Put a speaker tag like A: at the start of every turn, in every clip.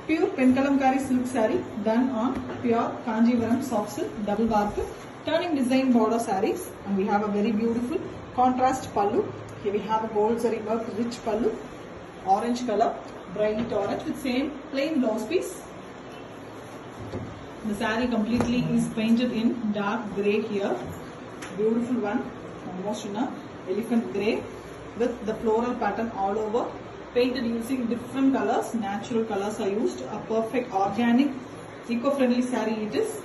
A: Pure Penkalamkari silk saree done on pure Kanjivaram soft silk double warp turning design border sarees, and we have a very beautiful contrast pallu. Here we have a gold zari work rich pallu, orange color, bright orange with same plain blouse piece. The saree completely is painted in dark grey here, beautiful one, almost in a elephant grey with the floral pattern all over, painted using different colors, natural colors are used, a perfect organic eco-friendly saree it is,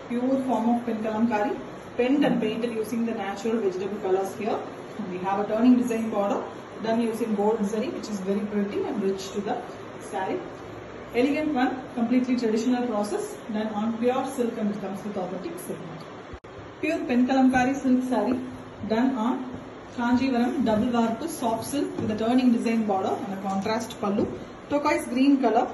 A: pure form of Penkalamkari, penned and painted using the natural vegetable colors here. And we have a turning design border done using gold zari which is very pretty and rich to the saree. Elegant one, completely traditional process done on pure silk and it comes with authentic silk. Pure Penkalamkari silk saree done on Kanjivaram double warp soft silk with a turning design border and a contrast pallu. Turquoise green color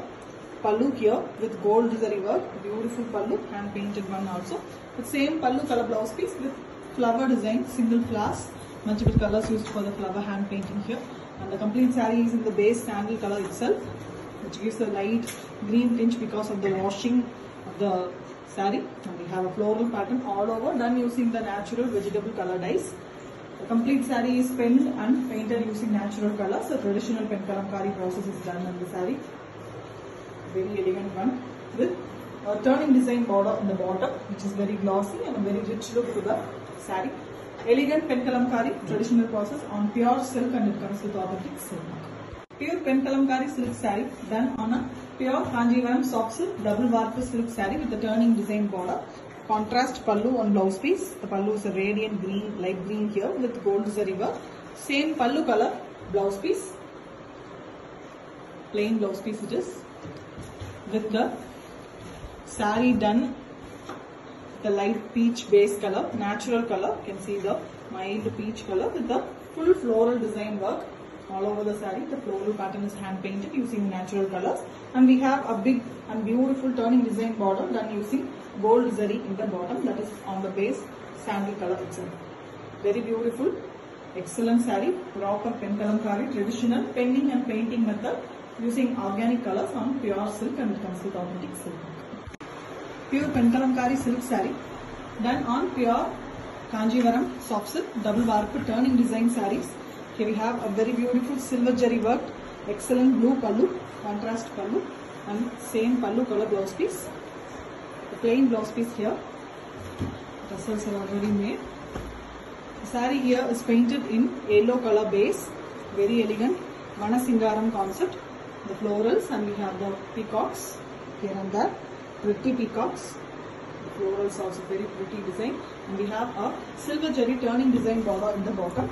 A: pallu here with gold zari work, beautiful pallu, hand painted one also. The same pallu color blouse piece with flower design, single flowers, multiple colors used for the flower hand painting here. And the complete saree is in the base sandal color itself, which gives a light green tinge because of the washing of the saree. And we have a floral pattern all over done using the natural vegetable color dyes. The complete saree is penned and painted using natural colors. The traditional Penkalamkari process is done on the saree. Very elegant one with a turning design border in the bottom which is very glossy and a very rich look to the saree. Elegant Penkalamkari traditional process on pure silk and it comes with authentic silk. Pure Penkalamkari silk saree done on a pure Kanjivaram soft silk double warp silk saree with the turning design border. Contrast pallu on blouse piece. The pallu is a radiant green, light green here with gold zari work. Same pallu color blouse piece. Plain blouse piece it is. With the saree done the light peach base color, natural color. You can see the mild peach color with the full floral design work all over the saree. The floral pattern is hand painted using natural colors, and we have a big and beautiful turning design border done using gold zari in the bottom, that is on the base sandal color itself. Very beautiful, excellent saree, proper Penkalamkari traditional penning and painting method using organic colors on pure silk and it comes with authentic silk. Pure Penkalamkari silk saree done on pure Kanjivaram soft silk double warp turning design sarees. Here we have a very beautiful silver jari work, excellent blue pallu, contrast pallu and same pallu color blouse piece. The plain blouse piece here, tassels are already made. The saree here is painted in yellow color base, very elegant Vanasingaram concept. The florals and we have the peacocks here and there, pretty peacocks. The florals also very pretty design, and we have a silver jari turning design border in the bottom.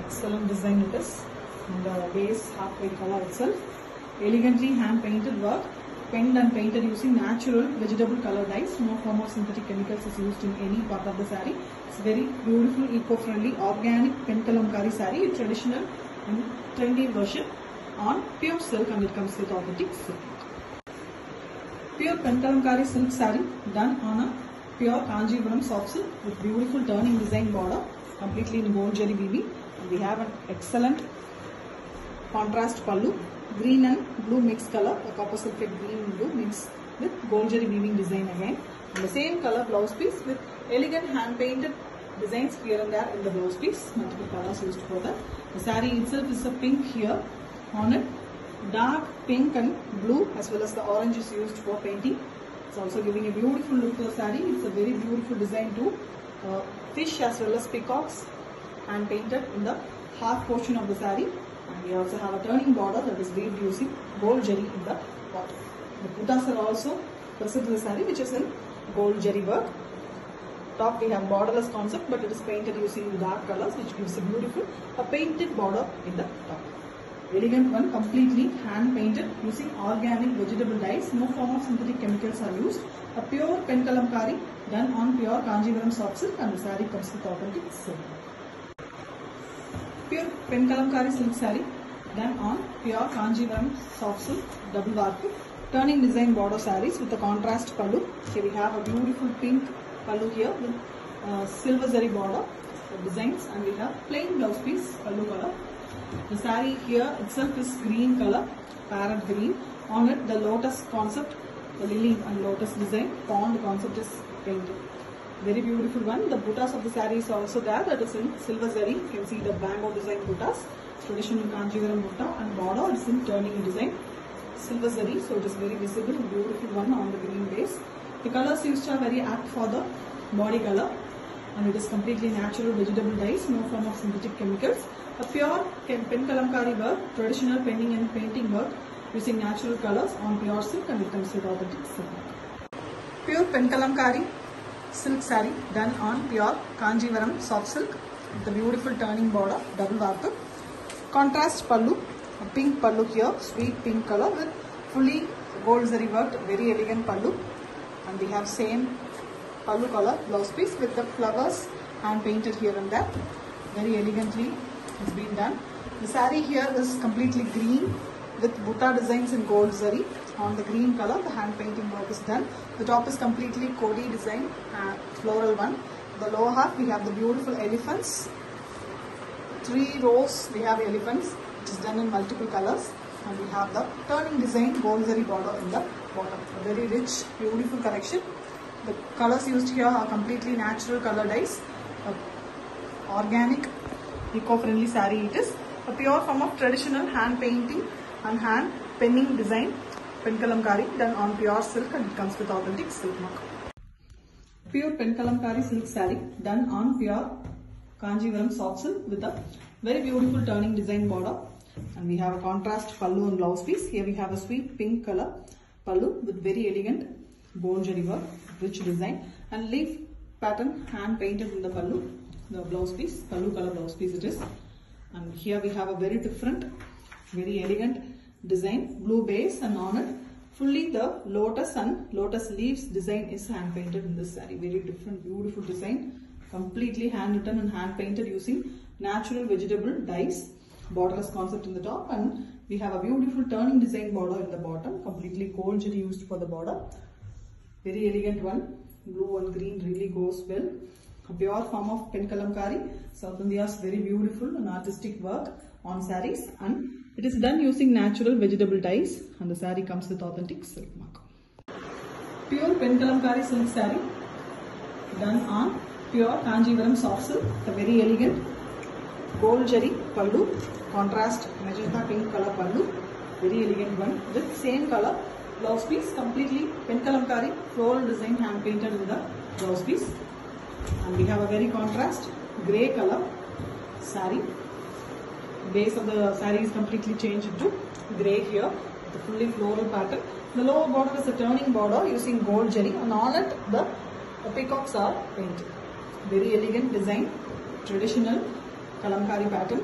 A: Excellent design it is in the base halfway color itself. Elegantly hand painted work, penned and painted using natural vegetable color dyes. No form of synthetic chemicals is used in any part of the saree. It's very beautiful, eco-friendly, organic Penkalamkari saree, a traditional and trendy version on pure silk and it comes with authentic silk. Pure Penkalamkari silk saree done on a pure Kanjivaram soft silk with beautiful turning design border, completely in gold jari weaving. And we have an excellent contrast pallu, green and blue mixed color, a copper sulphate green and blue mixed with gold jari weaving design again. And the same color blouse piece with elegant hand painted designs here and there in the blouse piece, multiple colors used for that. The saree itself is a pink here on it, dark pink and blue as well as the orange is used for painting. It's also giving a beautiful look to the saree. It's a very beautiful design too. Fish as well as peacocks hand painted in the half portion of the saree, and we also have a turning border that is weaved using gold jari in the bottom. The buttas are also present in the saree which is in gold jari work. Top we have borderless concept but it is painted using dark colors which gives a beautiful painted border in the top. Elegant one, completely hand painted using organic vegetable dyes. No form of synthetic chemicals are used. A pure Penkalamkari done on pure Kanjivaram soft silk and the saree comes with authentic silk. Pure Penkalamkari silk saree done on pure Kanjivaram soft silk double warp turning design border sarees with the contrast pallu. Here we have a beautiful pink pallu here with silver zari border designs, and we have plain blouse piece pallu color The saree here itself is green color, parrot green. On it the lotus concept, the lily and lotus design, pond concept is painted. Very beautiful one. The buttas of the saree is also there. That is in silver zari. You can see the bamboo design buttas. Traditional Kanjivaram butta, and border is in turning design. Silver zari, so it is very visible. Beautiful one on the green base. The colors used are very apt for the body color, and it is completely natural vegetable dyes, no form of synthetic chemicals. A pure pen kalamkari work, traditional penning and painting work using natural colors on pure silk, and it comes with authentic silk. Pure pen kalamkari silk saree done on pure Kanjivaram soft silk with the beautiful turning border, double warp. Contrast pallu, a pink pallu here, sweet pink color with fully gold zari worked, very elegant pallu, and we have same pallu color blouse piece with the flowers hand painted here and there. Very elegantly it's been done. The saree here is completely green with butta designs in gold zari. On the green color, the hand painting work is done. The top is completely Kodi design, floral one. The lower half we have the beautiful elephants. 3 rows we have elephants, which is done in multiple colors, and we have the turning design gold zari border in the bottom. A very rich, beautiful collection. The colors used here are completely natural color dyes. Organic, eco-friendly saree it is. A pure form of traditional hand painting and hand penning design. Pen kalamkari done on pure silk, and it comes with authentic silk mark. Pure pen kalamkari silk saree done on pure Kanjivaram soft silk with a very beautiful turning design border, and we have a contrast pallu and blouse piece. Here we have a sweet pink color pallu with very elegant gold zari work, rich design, and leaf pattern hand painted in the pallu, the blouse piece, pallu color blouse piece it is. And here we have a very different, very elegant design, blue base, and on it fully the lotus and lotus leaves design is hand painted in this saree. Very different, beautiful design, completely hand written and hand painted using natural vegetable dyes. Borderless concept in the top, and we have a beautiful turning design border in the bottom, completely gold zari used for the border. Very elegant one, blue and green really goes well. A pure form of pen kalamkari, South India's very beautiful and artistic work on sarees, and it is done using natural vegetable dyes, and the saree comes with authentic silk mark. Pure pen kalamkari silk saree done on pure Kanjivaram soft silk, the very elegant gold zari pallu, contrast magenta pink color pallu, very elegant one with same color blouse piece, completely pen kalamkari floral design hand painted with the blouse piece, and we have a very contrast grey color saree. Base of the saree is completely changed into grey here with a fully floral pattern. The lower border is a turning border using gold zari, and on it the peacocks are painted. Very elegant design, traditional kalamkari pattern.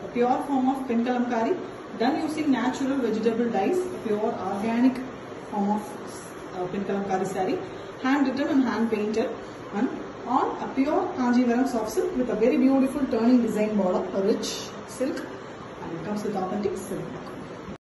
A: A pure form of pen kalamkari done using natural vegetable dyes, a pure organic form of pen kalamkari saree, hand written and hand painted, and on a pure Kanjivaram soft silk with a very beautiful turning design border, a rich silk, and it comes with authentic silk.